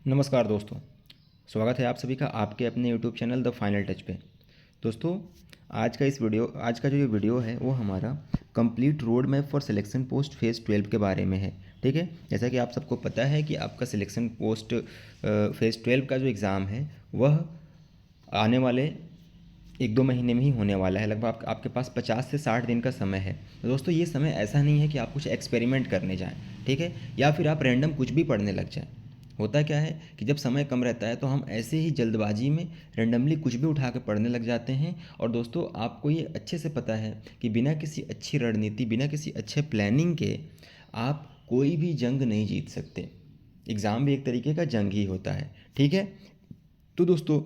नमस्कार दोस्तों, स्वागत है आप सभी का आपके अपने YouTube channel the final touch पे। दोस्तों, आज का जो ये वीडियो है वो हमारा complete road map for selection post phase 12 के बारे में है। ठीक है, जैसा कि आप सबको पता है कि आपका सिलेक्शन पोस्ट फेज़ 12 का जो एग्ज़ाम है वह आने वाले 1-2 महीने में ही होने वाला है। लगभग आपके पास 50 से 60 दिन का समय है। तो दोस्तों, ये समय ऐसा नहीं है कि आप कुछ एक्सपेरिमेंट करने जाएँ, ठीक है, या फिर आप रैंडम कुछ भी पढ़ने लग जाएँ। होता क्या है कि जब समय कम रहता है तो हम ऐसे ही जल्दबाजी में रैंडमली कुछ भी उठा के पढ़ने लग जाते हैं। और दोस्तों, आपको ये अच्छे से पता है कि बिना किसी अच्छी रणनीति, बिना किसी अच्छे प्लानिंग के आप कोई भी जंग नहीं जीत सकते। एग्ज़ाम भी एक तरीके का जंग ही होता है, ठीक है। तो दोस्तों,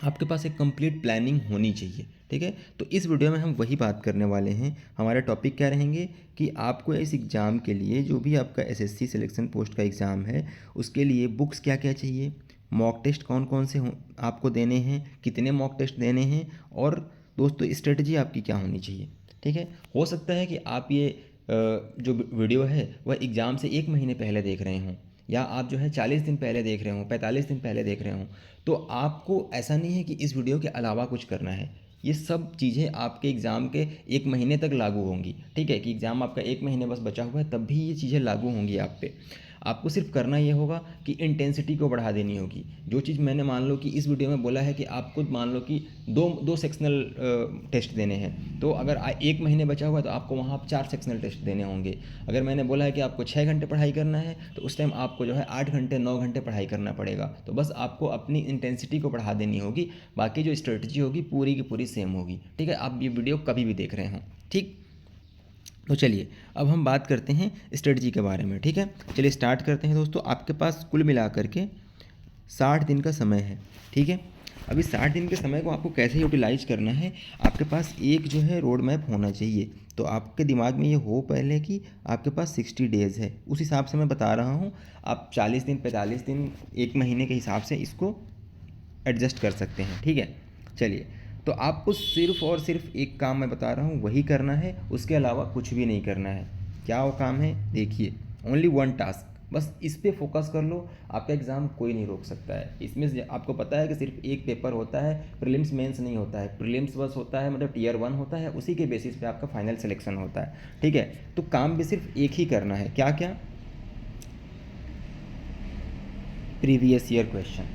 आपके पास एक कंप्लीट प्लानिंग होनी चाहिए, ठीक है। तो इस वीडियो में हम वही बात करने वाले हैं। हमारा टॉपिक क्या रहेंगे कि आपको इस एग्ज़ाम के लिए, जो भी आपका एसएससी सिलेक्शन पोस्ट का एग्ज़ाम है, उसके लिए बुक्स क्या क्या चाहिए, मॉक टेस्ट कौन कौन से आपको देने हैं, कितने मॉक टेस्ट देने हैं, और दोस्तों स्ट्रेटजी आपकी क्या होनी चाहिए, ठीक है। हो सकता है कि आप ये जो वीडियो है वह एग्ज़ाम से 1 महीने पहले देख रहे हों, या आप जो है 40 दिन पहले देख रहे हों, 45 दिन पहले देख रहे हों। तो आपको ऐसा नहीं है कि इस वीडियो के अलावा कुछ करना है। ये सब चीज़ें आपके एग्ज़ाम के 1 महीने तक लागू होंगी, ठीक है, कि एग्ज़ाम आपका 1 महीने बस बचा हुआ है तब भी ये चीज़ें लागू होंगी आप पे। आपको सिर्फ करना ये होगा कि इंटेंसिटी को बढ़ा देनी होगी। जो चीज़ मैंने मान लो कि इस वीडियो में बोला है कि आपको मान लो कि दो सेक्शनल टेस्ट देने हैं, तो अगर 1 महीने बचा हुआ है तो आपको वहाँ 4 सेक्शनल टेस्ट देने होंगे। अगर मैंने बोला है कि आपको 6 घंटे पढ़ाई करना है तो उस टाइम आपको जो है 8 घंटे 9 घंटे पढ़ाई करना पड़ेगा। तो बस आपको अपनी इंटेंसिटी को बढ़ा देनी होगी, बाकी जो स्ट्रेटजी होगी पूरी की पूरी सेम होगी, ठीक है। आप ये वीडियो कभी भी देख रहे हों, ठीक। तो चलिए अब हम बात करते हैं स्ट्रेटजी के बारे में, ठीक है। चलिए स्टार्ट करते हैं दोस्तों। आपके पास कुल मिलाकर के 60 दिन का समय है, ठीक है। अभी 60 दिन के समय को आपको कैसे यूटिलाइज करना है, आपके पास एक जो है रोड मैप होना चाहिए। तो आपके दिमाग में ये हो पहले कि आपके पास 60 डेज़ है, उस हिसाब से मैं बता रहा हूँ। आप 40 दिन, 45 दिन, 1 महीने के हिसाब से इसको एडजस्ट कर सकते हैं, ठीक है। चलिए, तो आपको सिर्फ और सिर्फ एक काम मैं बता रहा हूँ वही करना है, उसके अलावा कुछ भी नहीं करना है। क्या वो काम है, देखिए, ओनली वन टास्क, बस इस पे फोकस कर लो। आपका एग्ज़ाम कोई नहीं रोक सकता है। इसमें से आपको पता है कि सिर्फ एक पेपर होता है, प्रीलिम्स मेंस नहीं होता है। प्रीलिम्स बस होता है, मतलब टियर 1 होता है, उसी के बेसिस पे आपका फाइनल सिलेक्शन होता है, ठीक है। तो काम भी सिर्फ एक ही करना है, क्या क्या, प्रीवियस ईयर क्वेश्चन,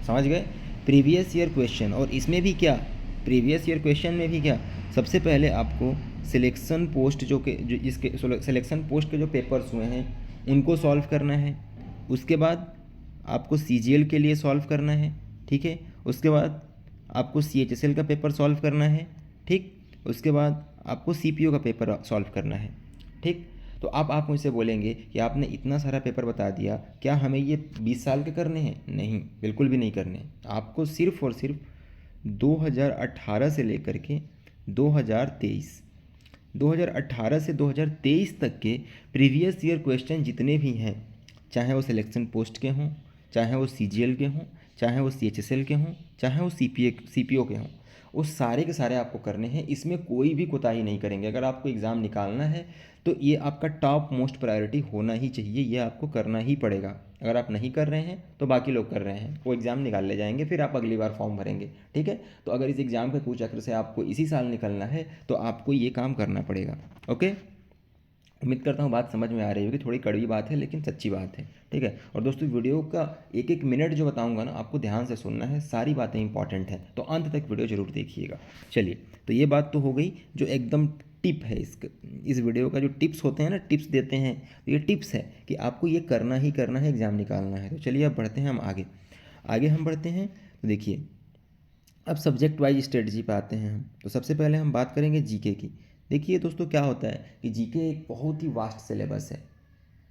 समझ गए, प्रीवियस ईयर क्वेश्चन। और इसमें भी क्या, प्रीवियस ईयर क्वेश्चन में भी क्या, सबसे पहले आपको सिलेक्शन पोस्ट जो इसके सिलेक्शन पोस्ट के जो पेपर्स हुए हैं उनको सॉल्व करना है। उसके बाद आपको सीजीएल के लिए सॉल्व करना है, ठीक है। उसके बाद आपको सीएचएसएल का पेपर सॉल्व करना है, ठीक। उसके बाद आपको सीपीओ का पेपर सॉल्व करना है, ठीक। तो आप मुझसे बोलेंगे कि आपने इतना सारा पेपर बता दिया, क्या हमें ये 20 साल के करने हैं? नहीं, बिल्कुल भी नहीं करने। आपको सिर्फ और सिर्फ 2018 से लेकर के 2023, 2018 से 2023 तक के प्रीवियस ईयर क्वेश्चन जितने भी हैं, चाहे वो सिलेक्शन पोस्ट के हों, चाहे वो सीजीएल के हों, चाहे वो सीएचएसएल के हों, चाहे वो सीपीओ के हों, वो सारे के सारे आपको करने हैं। इसमें कोई भी कोताही नहीं करेंगे। अगर आपको एग्ज़ाम निकालना है तो ये आपका टॉप मोस्ट प्रायोरिटी होना ही चाहिए, ये आपको करना ही पड़ेगा। अगर आप नहीं कर रहे हैं तो बाकी लोग कर रहे हैं, वो एग्ज़ाम निकाल ले जाएंगे, फिर आप अगली बार फॉर्म भरेंगे, ठीक है। तो अगर इस एग्ज़ाम के कुचक्र से आपको इसी साल निकलना है तो आपको ये काम करना पड़ेगा, ओके। उम्मीद करता हूँ बात समझ में आ रही होगी। थोड़ी कड़वी बात है लेकिन सच्ची बात है, ठीक है। और दोस्तों, वीडियो का एक एक मिनट जो बताऊंगा ना, आपको ध्यान से सुनना है, सारी बातें इंपॉर्टेंट हैं, तो अंत तक वीडियो जरूर देखिएगा। चलिए, तो ये बात तो हो गई जो एकदम टिप है। इस वीडियो का जो टिप्स होते हैं ना, टिप्स देते हैं, तो ये टिप्स है कि आपको ये करना ही करना है, एग्ज़ाम निकालना है। तो चलिए अब बढ़ते हैं हम आगे। आगे हम बढ़ते हैं तो देखिए, अब सब्जेक्ट वाइज स्ट्रेटजी पे आते हैं हम। तो सबसे पहले हम बात करेंगे जीके की। देखिए दोस्तों, क्या होता है कि जीके एक बहुत ही वास्ट सिलेबस है,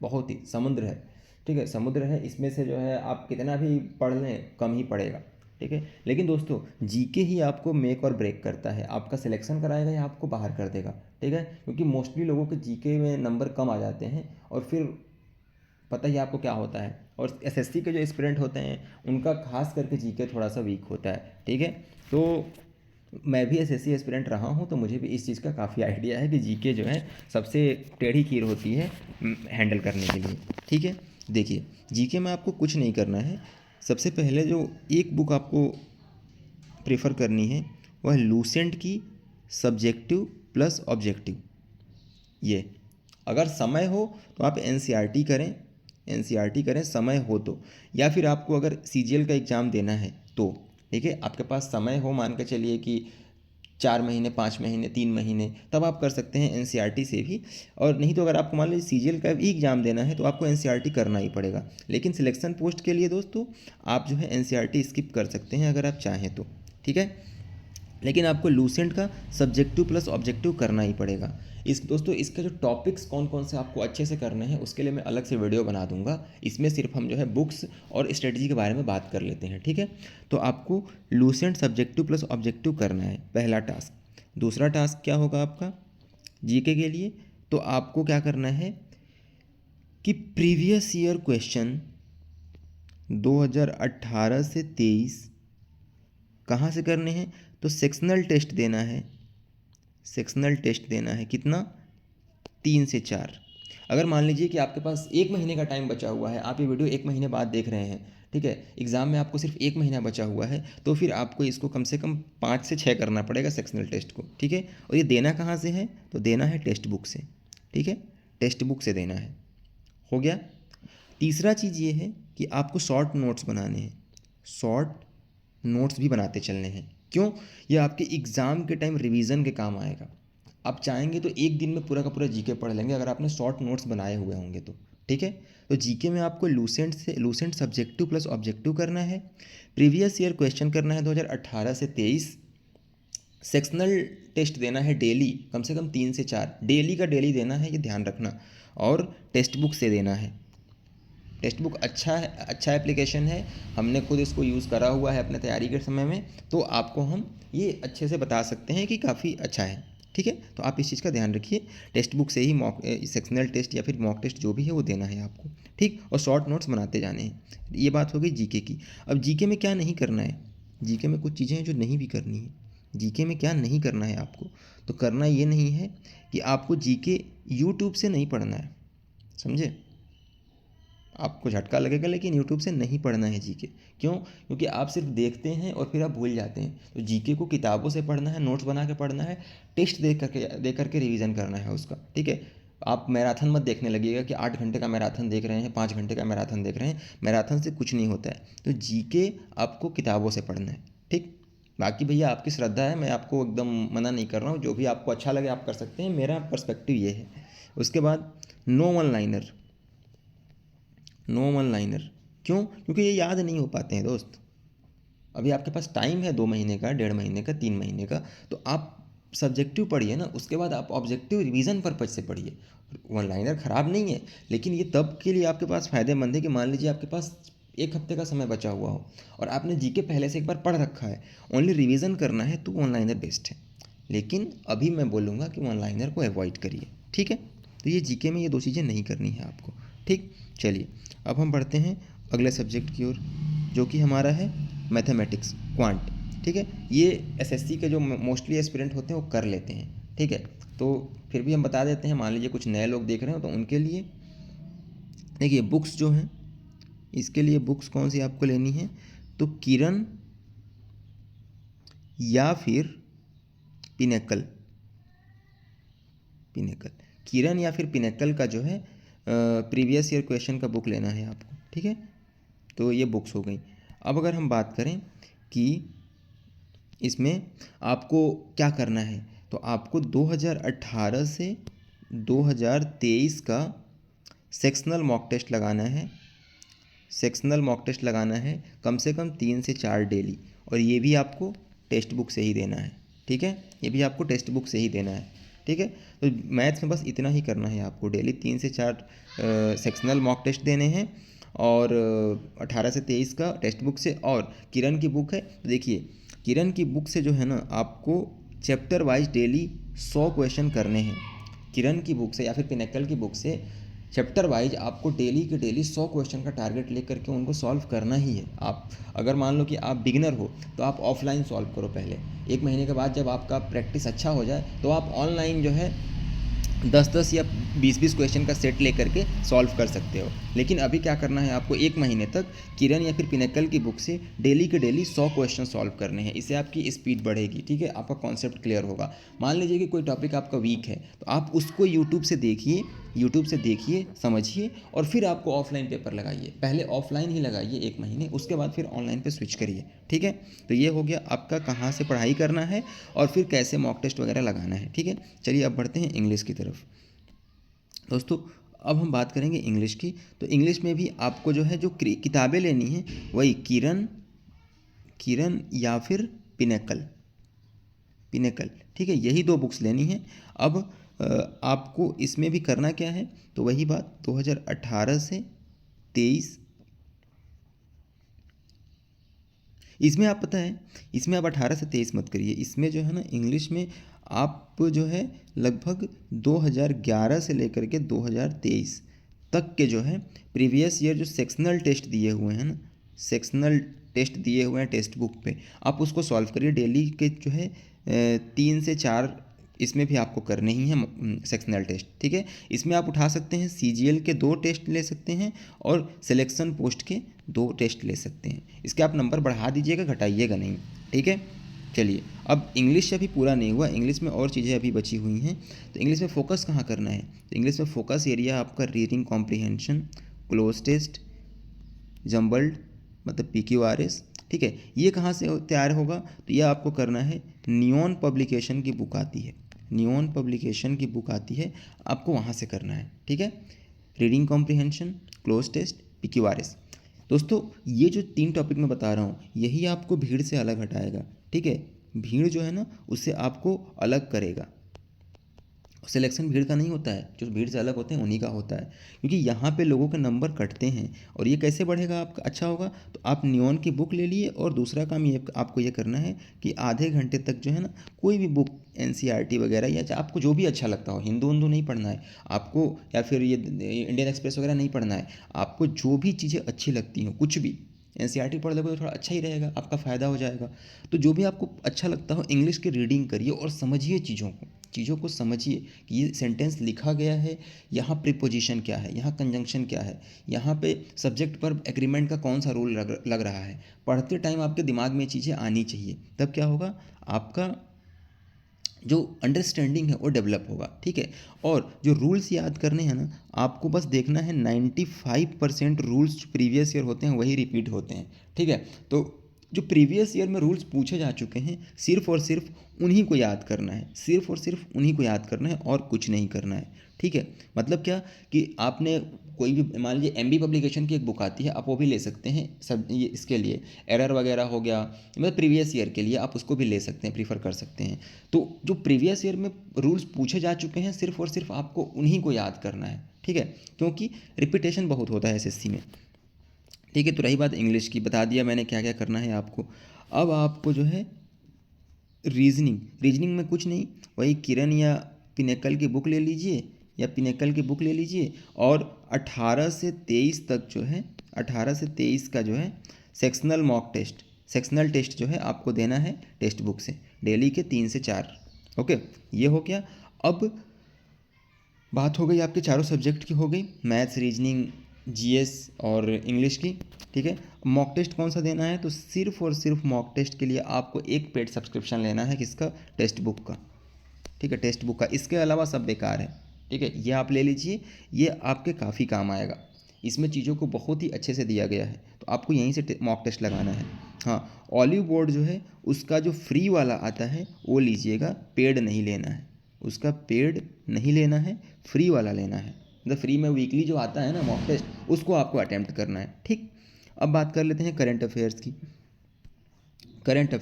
बहुत ही समुद्र है, ठीक है, समुद्र है। इसमें से जो है आप कितना भी पढ़ लें कम ही पड़ेगा, ठीक है। लेकिन दोस्तों, जीके ही आपको मेक और ब्रेक करता है, आपका सिलेक्शन कराएगा या आपको बाहर कर देगा, ठीक है। क्योंकि मोस्टली लोगों के जीके में नंबर कम आ जाते हैं और फिर पता ही आपको क्या होता है। और एसएससी के जो एस्पिरेंट होते हैं उनका खास करके जीके थोड़ा सा वीक होता है, ठीक है। तो मैं भी एसएससी एस्पिरेंट रहा हूँ, तो मुझे भी इस चीज़ का काफ़ी आइडिया है कि जीके जो है सबसे टेढ़ी कीर होती है हैंडल करने के लिए, ठीक है। देखिए जीके में आपको कुछ नहीं करना है। सबसे पहले जो एक बुक आपको प्रेफर करनी है वह लूसेंट की सब्जेक्टिव प्लस ऑब्जेक्टिव। ये अगर समय हो तो आप एनसीईआरटी करें, एनसीईआरटी करें समय हो तो, या फिर आपको अगर सीजीएल का एग्ज़ाम देना है तो ठीक है, आपके पास समय हो, मान के चलिए कि 4 महीने, 5 महीने, 3 महीने, तब आप कर सकते हैं एनसीईआरटी से भी। और नहीं तो अगर आपको मान लीजिए सीजीएल का भी एग्ज़ाम देना है तो आपको एनसीईआरटी करना ही पड़ेगा। लेकिन सिलेक्शन पोस्ट के लिए दोस्तों आप जो है एनसीईआरटी स्किप कर सकते हैं अगर आप चाहें तो, ठीक है। लेकिन आपको लूसेंट का सब्जेक्टिव प्लस ऑब्जेक्टिव करना ही पड़ेगा। इस दोस्तों इसके जो टॉपिक्स कौन कौन से आपको अच्छे से करने हैं उसके लिए मैं अलग से वीडियो बना दूंगा। इसमें सिर्फ हम जो है बुक्स और स्ट्रेटजी के बारे में बात कर लेते हैं, ठीक है। तो आपको लूसेंट सब्जेक्टिव प्लस ऑब्जेक्टिव करना है, पहला टास्क। दूसरा टास्क क्या होगा आपका जीके के लिए, तो आपको क्या करना है कि प्रीवियस ईयर क्वेश्चन 2018 से 23 कहाँ से करने हैं, तो सेक्शनल टेस्ट देना है। सेक्शनल टेस्ट देना है कितना, 3 से 4। अगर मान लीजिए कि आपके पास 1 महीने का टाइम बचा हुआ है, आप ये वीडियो 1 महीने बाद देख रहे हैं, ठीक है, एग्ज़ाम में आपको सिर्फ 1 महीना बचा हुआ है, तो फिर आपको इसको कम से कम 5 से 6 करना पड़ेगा सेक्शनल टेस्ट को, ठीक है। और ये देना कहाँ से है, तो देना है टेक्स्ट बुक से, ठीक है, टेक्स्ट बुक से देना है। हो गया। तीसरा चीज़ ये है कि आपको शॉर्ट नोट्स बनाने हैं, शॉर्ट नोट्स भी बनाते चलने हैं। क्यों, ये आपके एग्ज़ाम के टाइम रिवीजन के काम आएगा। आप चाहेंगे तो एक दिन में पूरा का पूरा जीके पढ़ लेंगे अगर आपने शॉर्ट नोट्स बनाए हुए होंगे तो, ठीक है। तो जीके में आपको लूसेंट सब्जेक्टिव प्लस ऑब्जेक्टिव करना है, प्रीवियस ईयर क्वेश्चन करना है 2018 से 23, सेक्शनल टेस्ट देना है डेली, कम से कम 3 से 4 डेली का डेली देना है, ये ध्यान रखना। और टेक्स्ट बुक से देना है। टेक्स्ट बुक अच्छा है, अच्छा एप्लीकेशन है, हमने खुद इसको यूज़ करा हुआ है अपने तैयारी के समय में, तो आपको हम ये अच्छे से बता सकते हैं कि काफ़ी अच्छा है, ठीक है। तो आप इस चीज़ का ध्यान रखिए, टेक्स्ट बुक से ही मॉक सेक्शनल टेस्ट या फिर मॉक टेस्ट जो भी है वो देना है आपको, ठीक। और शॉर्ट नोट्स बनाते जाने हैं। ये बात हो गई जीके की। अब जीके में क्या नहीं करना है, जीके में कुछ चीज़ें हैं जो नहीं भी करनी है। जीके में क्या नहीं करना है आपको, तो करना ये नहीं है कि आपको जीके यूट्यूब से नहीं पढ़ना है, समझे। आपको झटका लगेगा लेकिन यूट्यूब से नहीं पढ़ना है जीके। क्यों, क्योंकि आप सिर्फ देखते हैं और फिर आप भूल जाते हैं। तो जीके को किताबों से पढ़ना है, नोट्स बना के पढ़ना है, टेस्ट दे करके रिवीजन करना है उसका, ठीक है। आप मैराथन मत देखने लगिएगा कि 8 घंटे का मैराथन देख रहे हैं, 5 घंटे का मैराथन देख रहे हैं, मैराथन से कुछ नहीं होता है। तो जीके आपको किताबों से पढ़ना है, ठीक। बाकी भैया आपकी श्रद्धा है, मैं आपको एकदम मना नहीं कर रहा हूँ, जो भी आपको अच्छा लगे आप कर सकते हैं, मेरा पर्सपेक्टिव ये है। उसके बाद no one liner, no one liner क्यों, क्योंकि ये याद नहीं हो पाते हैं दोस्त। अभी आपके पास टाइम है 2 महीने का, 1.5 महीने का, 3 महीने का, तो आप सब्जेक्टिव पढ़िए ना, उसके बाद आप ऑब्जेक्टिव रिवीजन पर्पज से पढ़िए। वन लाइनर ख़राब नहीं है, लेकिन ये तब के लिए आपके पास फ़ायदेमंद है कि मान लीजिए आपके पास 1 हफ्ते का समय बचा हुआ हो और आपने जीके पहले से एक बार पढ़ रखा है, ओनली रिवीजन करना है, तो वन लाइनर बेस्ट है। लेकिन अभी मैं बोलूँगा कि वन लाइनर को अवॉइड करिए, ठीक है। तो ये जीके में ये 2 चीज़ें नहीं करनी है आपको, ठीक। चलिए अब हम बढ़ते हैं अगले सब्जेक्ट की ओर, जो कि हमारा है मैथमेटिक्स, क्वांट, ठीक है। ये एसएससी के जो मोस्टली एस्पिरेंट होते हैं वो कर लेते हैं, ठीक है। तो फिर भी हम बता देते हैं, मान लीजिए कुछ नए लोग देख रहे हो तो उनके लिए देखिए बुक्स जो हैं, इसके लिए बुक्स कौन सी आपको लेनी है, तो किरण या फिर पिनेकल, पिनेकल, किरण या फिर पिनेकल का जो है प्रीवियस ईयर क्वेश्चन का बुक लेना है आपको, ठीक है। तो ये बुक्स हो गई। अब अगर हम बात करें कि इसमें आपको क्या करना है, तो आपको 2018 से 2023 का सेक्शनल मॉक टेस्ट लगाना है। सेक्शनल मॉक टेस्ट लगाना है कम से कम 3 से 4 डेली, और ये भी आपको टेक्स्ट बुक से ही देना है, ठीक है। ये भी आपको टेक्स्ट बुक से ही देना है, ठीक है। तो मैथ्स में बस इतना ही करना है आपको, डेली 3 से 4 सेक्शनल मॉक टेस्ट देने हैं, और 18 से 23 का टेक्स्ट बुक से। और किरण की बुक है, तो देखिए किरण की बुक से जो है ना आपको चैप्टर वाइज डेली 100 क्वेश्चन करने हैं। किरण की बुक से या फिर पिनेकल की बुक से चैप्टर वाइज आपको डेली के डेली 100 क्वेश्चन का टारगेट लेकर के उनको सॉल्व करना ही है। आप अगर मान लो कि आप बिगिनर हो तो आप ऑफलाइन सॉल्व करो पहले, 1 महीने के बाद जब आपका प्रैक्टिस अच्छा हो जाए तो आप ऑनलाइन जो है 10-10 या 20-20 क्वेश्चन का सेट लेकर के सॉल्व कर सकते हो। लेकिन अभी क्या करना है आपको, 1 महीने तक किरण या फिर पिनेकल की बुक से डेली के डेली 100 क्वेश्चन सॉल्व करने हैं। इससे आपकी स्पीड बढ़ेगी, ठीक है, आपका कॉन्सेप्ट क्लियर होगा। मान लीजिए कि कोई टॉपिक आपका वीक है तो आप उसको यूट्यूब से देखिए, समझिए और फिर आपको ऑफलाइन पेपर लगाइए। पहले ऑफलाइन ही लगाइए 1 महीने, उसके बाद फिर ऑनलाइन पे स्विच करिए, ठीक है। तो ये हो गया आपका कहाँ से पढ़ाई करना है और फिर कैसे मॉक टेस्ट वगैरह लगाना है, ठीक है। चलिए अब बढ़ते हैं इंग्लिश की तरफ। दोस्तों अब हम बात करेंगे इंग्लिश की। तो इंग्लिश में भी आपको जो है जो किताबें लेनी है वही किरण या फिर पिनेकल, ठीक है, यही 2 बुक्स लेनी है। अब आपको इसमें भी करना क्या है, तो वही बात 2018 से 23, इसमें आप पता है, इसमें आप 18 से 23 मत करिए। इसमें जो है ना इंग्लिश में आप जो है लगभग 2011 से लेकर के 2023 तक के जो है प्रीवियस ईयर जो सेक्शनल टेस्ट दिए हुए हैं ना, सेक्शनल टेस्ट दिए हुए हैं टेक्स्ट बुक पे, आप उसको सॉल्व करिए। डेली के जो है 3 से 4 इसमें भी आपको करने ही हैं सेक्शनल टेस्ट, ठीक है। इसमें आप उठा सकते हैं CGL के 2 टेस्ट ले सकते हैं और सिलेक्शन पोस्ट के 2 टेस्ट ले सकते हैं। इसके आप नंबर बढ़ा दीजिएगा, घटाइएगा नहीं, ठीक है। चलिए अब इंग्लिश अभी पूरा नहीं हुआ, इंग्लिश में और चीज़ें अभी बची हुई हैं। तो इंग्लिश में फोकस कहाँ करना है, तो इंग्लिश में फोकस एरिया आपका reading comprehension, cloze test, jumbled मतलब PQRS, ठीक है। ये कहाँ से तैयार होगा, तो यह आपको करना है, नियॉन पब्लिकेशन की बुक आती है, नियॉन पब्लिकेशन की बुक आती है, आपको वहाँ से करना है, ठीक है। Reading comprehension, cloze test, PQRS। दोस्तों ये जो 3 टॉपिक मैं बता रहा हूँ यही आपको भीड़ से अलग हटाएगा, ठीक है। भीड़ जो है ना उससे आपको अलग करेगा। सिलेक्शन भीड़ का नहीं होता है, जो भीड़ से अलग होते हैं उन्हीं का होता है, क्योंकि यहाँ पे लोगों के नंबर कटते हैं। और ये कैसे बढ़ेगा आपका अच्छा होगा, तो आप नियॉन की बुक ले लिए और दूसरा काम ये आपको ये करना है कि आधे घंटे तक जो है ना कोई भी बुक NCERT वगैरह या आपको जो भी अच्छा लगता हो, हिंदू नहीं पढ़ना है आपको, या फिर ये इंडियन एक्सप्रेस वगैरह नहीं पढ़ना है आपको, जो भी चीज़ें अच्छी लगती हो कुछ भी NCERT पढ़ लोगे तो थोड़ा अच्छा ही रहेगा, आपका फ़ायदा हो जाएगा। तो जो भी आपको अच्छा लगता हो इंग्लिश की रीडिंग करिए और समझिए चीज़ों को समझिए कि ये सेंटेंस लिखा गया है, यहाँ प्रीपोजिशन क्या है, यहाँ कंजंक्शन क्या है, यहाँ पे सब्जेक्ट पर एग्रीमेंट का कौन सा रूल लग रहा है। पढ़ते टाइम आपके दिमाग में चीज़ें आनी चाहिए, तब क्या होगा, आपका जो अंडरस्टैंडिंग है वो डेवलप होगा, ठीक है। और जो रूल्स याद करने हैं ना, आपको बस देखना है 95% रूल्स जो प्रीवियस ईयर होते हैं वही रिपीट होते हैं, ठीक है। तो जो प्रीवियस ईयर में रूल्स पूछे जा चुके हैं सिर्फ और सिर्फ उन्हीं को याद करना है, सिर्फ और सिर्फ उन्हीं को याद करना है और कुछ नहीं करना है, ठीक है। मतलब क्या कि आपने कोई भी मान लीजिए MB पब्लिकेशन की एक बुक आती है, आप वो भी ले सकते हैं, सब ये इसके लिए एरर वगैरह हो गया, मतलब प्रीवियस ईयर के लिए आप उसको भी ले सकते हैं, प्रीफर कर सकते हैं। तो जो प्रीवियस ईयर में रूल्स पूछे जा चुके हैं सिर्फ और सिर्फ आपको उन्हीं को याद करना है, ठीक है, क्योंकि रिपीटेशन बहुत होता है SSC में, ठीक है। तो रही बात इंग्लिश की, बता दिया मैंने क्या क्या करना है आपको। अब आपको जो है रीजनिंग में कुछ नहीं, वही किरण या पिनेकल की बुक ले लीजिए, और 18 से 23 तक जो है 18 से 23 का जो है सेक्शनल टेस्ट जो है आपको देना है टेक्स्ट बुक से, डेली के 3 से 4, ओके। ये हो गया। अब बात हो गई आपके चारों सब्जेक्ट की, हो गई मैथ्स, रीजनिंग, GS और इंग्लिश की, ठीक है। मॉक टेस्ट कौन सा देना है, तो सिर्फ और सिर्फ मॉक टेस्ट के लिए आपको एक पेड सब्सक्रिप्शन लेना है, किसका, टेक्स्ट बुक का, ठीक है, टेक्स्ट बुक का। इसके अलावा सब बेकार है, ठीक है, ये आप ले लीजिए, ये आपके काफ़ी काम आएगा। इसमें चीज़ों को बहुत ही अच्छे से दिया गया है, तो आपको यहीं से मॉक टेस्ट लगाना है। हाँ, ऑलिव बोर्ड जो है उसका जो फ्री वाला आता है वो लीजिएगा, पेड नहीं लेना है, उसका पेड नहीं लेना है, फ्री वाला लेना है। मतलब फ्री में वीकली जो आता है ना मॉक टेस्ट, उसको आपको अटैम्प्ट करना है, ठीक। अब बात कर लेते हैं करंट अफेयर्स की। करंट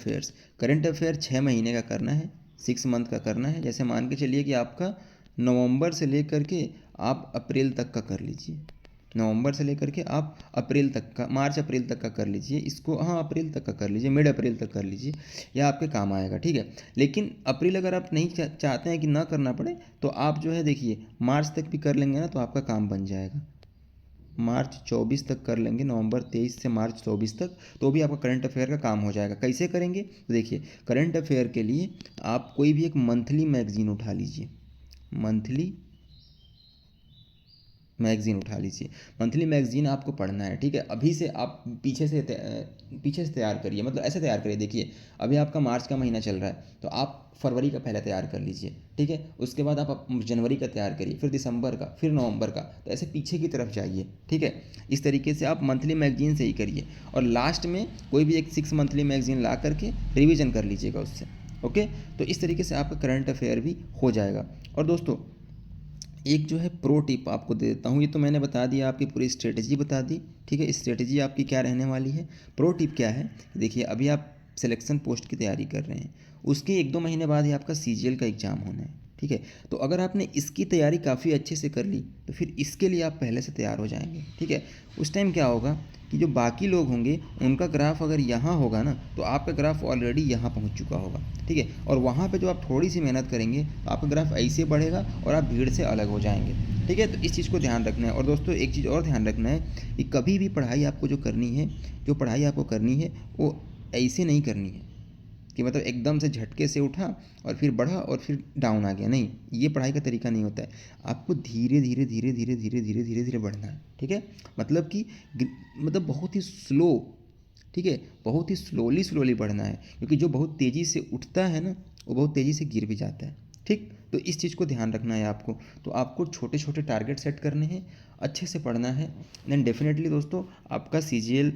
अफेयर 6 महीने का करना है, 6 मंथ का करना है। जैसे मान के चलिए कि आपका नवंबर से लेकर के आप अप्रैल तक का कर लीजिए, नवंबर से लेकर के आप अप्रैल तक का, मार्च अप्रैल तक का कर लीजिए इसको, हाँ अप्रैल तक का कर लीजिए, मिड अप्रैल तक कर लीजिए, यह आपके काम आएगा, ठीक है। लेकिन अप्रैल अगर आप नहीं चाहते हैं कि ना करना पड़े, तो आप जो है देखिए मार्च तक भी कर लेंगे ना तो आपका काम बन जाएगा। मार्च 24 तक कर लेंगे, नवंबर 23 से मार्च 24 तक, तो भी आपका करंट अफेयर का काम हो जाएगा। कैसे करेंगे, तो देखिए करंट अफेयर के लिए आप कोई भी एक मंथली मैगजीन उठा लीजिए, मंथली मैगज़ीन उठा लीजिए। मंथली मैगज़ीन आपको पढ़ना है, ठीक है। अभी से आप पीछे से तैयार करिए, मतलब ऐसे तैयार करिए। देखिए अभी आपका मार्च का महीना चल रहा है, तो आप फरवरी का पहले तैयार कर लीजिए, ठीक है। उसके बाद आप जनवरी का तैयार करिए, फिर दिसंबर का, फिर नवंबर का, तो ऐसे पीछे की तरफ जाइए, ठीक है। इस तरीके से आप मंथली मैगज़ीन से ही करिए, और लास्ट में कोई भी एक 6 मंथली मैगज़ीन ला करके रिवीजन कर लीजिएगा उससे, ओके। तो इस तरीके से आपका करंट अफेयर भी हो जाएगा। और दोस्तों एक जो है प्रो टिप आपको दे देता हूँ। ये तो मैंने बता दिया, आपकी पूरी स्ट्रेटजी बता दी, ठीक है। स्ट्रेटजी आपकी क्या रहने वाली है। प्रो टिप क्या है, देखिए अभी आप सिलेक्शन पोस्ट की तैयारी कर रहे हैं, उसके 1-2 महीने बाद ही आपका CGL का एग्ज़ाम होना है, ठीक है। तो अगर आपने इसकी तैयारी काफ़ी अच्छे से कर ली तो फिर इसके लिए आप पहले से तैयार हो जाएंगे, ठीक है। उस टाइम क्या होगा कि जो बाकी लोग होंगे उनका ग्राफ अगर यहाँ होगा ना, तो आपका ग्राफ ऑलरेडी यहाँ पहुँच चुका होगा, ठीक है। और वहाँ पे जो आप थोड़ी सी मेहनत करेंगे तो आपका ग्राफ ऐसे बढ़ेगा और आप भीड़ से अलग हो जाएंगे, ठीक है। तो इस चीज़ को ध्यान रखना है। और दोस्तों एक चीज़ और ध्यान रखना है कि कभी भी पढ़ाई आपको जो पढ़ाई आपको करनी है वो ऐसे नहीं करनी है कि मतलब एकदम से झटके से उठा और फिर बढ़ा और फिर डाउन आ गया, नहीं, ये पढ़ाई का तरीका नहीं होता है। आपको धीरे धीरे धीरे धीरे धीरे धीरे धीरे धीरे बढ़ना है, ठीक है। मतलब कि मतलब बहुत ही स्लो, ठीक है, बहुत ही स्लोली बढ़ना है, क्योंकि जो बहुत तेज़ी से उठता है ना वो बहुत तेज़ी से गिर भी जाता है, ठीक। तो इस चीज़ को ध्यान रखना है आपको। तो आपको छोटे छोटे टारगेट सेट करने हैं, अच्छे से पढ़ना है, देन डेफिनेटली दोस्तों आपका CGL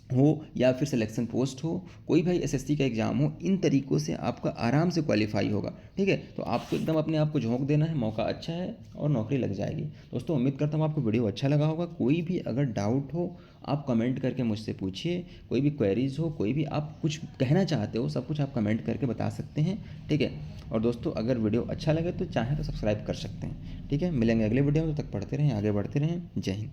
हो या फिर सिलेक्शन पोस्ट हो, कोई भाई SSC का एग्ज़ाम हो, इन तरीक़ों से आपका आराम से क्वालिफाई होगा, ठीक है। तो आपको एकदम अपने आप को झोंक देना है, मौका अच्छा है और नौकरी लग जाएगी। दोस्तों उम्मीद करता हूँ आपको वीडियो अच्छा लगा होगा। कोई भी अगर डाउट हो आप कमेंट करके मुझसे पूछिए, कोई भी क्वेरीज़ हो, कोई भी आप कुछ कहना चाहते हो, सब कुछ आप कमेंट करके बता सकते हैं, ठीक है। और दोस्तों अगर वीडियो अच्छा लगे तो चाहें तो सब्सक्राइब कर सकते हैं, ठीक है। मिलेंगे अगले वीडियो में, तब तक पढ़ते रहें, आगे बढ़ते रहें। जय हिंद।